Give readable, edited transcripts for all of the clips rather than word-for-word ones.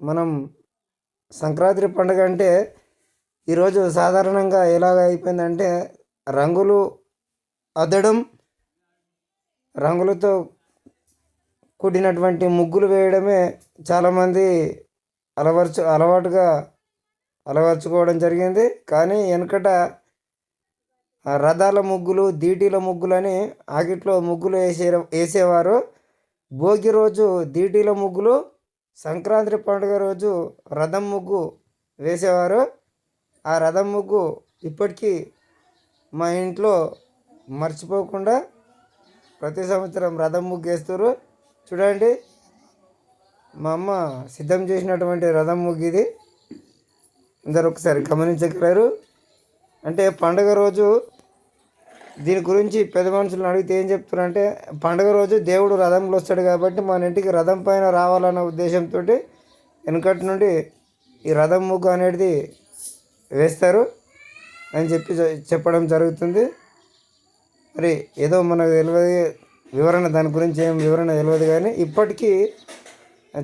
మనం సంక్రాంతి పండుగ అంటే ఈరోజు సాధారణంగా ఎలాగ అయిపోయిందంటే రంగులు అద్దడం, రంగులతో కూడినటువంటి ముగ్గులు వేయడమే చాలామంది అలవాటుగా అలవర్చుకోవడం జరిగింది. కానీ వెనకట రథాల ముగ్గులు, దీటీల ముగ్గులని ఆకిట్లో ముగ్గులు వేసేవారు. భోగి రోజు దీటీల ముగ్గులు, సంక్రాంతి పండుగ రోజు రథం ముగ్గు వేసేవారు. ఆ రథం ముగ్గు ఇప్పటికీ మా ఇంట్లో మర్చిపోకుండా ప్రతి సంవత్సరం రథం ముగ్గు వేస్తారు. చూడండి, మా అమ్మ సిద్ధం చేసినటువంటి రథం ముగ్గు ఇది. అందరూ ఒకసారి గమనించగలరు. అంటే పండుగ రోజు దీని గురించి పెద్ద మనుషులను అడిగితే ఏం చెప్తున్నారంటే, పండుగ రోజు దేవుడు రథంలో వస్తాడు కాబట్టి మన ఇంటికి రథం పైన రావాలన్న ఉద్దేశంతో వెనకటి నుండి ఈ రథం ముగ్గు అనేది వేస్తారు అని చెప్పడం జరుగుతుంది. మరి ఏదో మనకు తెలియదు వివరణ, దాని గురించి ఏం వివరణ తెలియదు. కానీ ఇప్పటికీ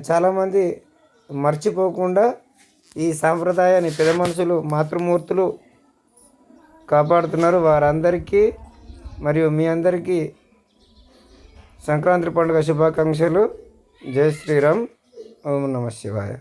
చాలామంది మర్చిపోకుండా ఈ సాంప్రదాయాన్ని పెద్ద మనుషులు, మాతృమూర్తులు కాపాడుతున్నారు. వారందరికీ మరియు మీ అందరికీ సంక్రాంతి పండుగ శుభాకాంక్షలు. జై శ్రీరామ్. ఓం నమః శివాయ.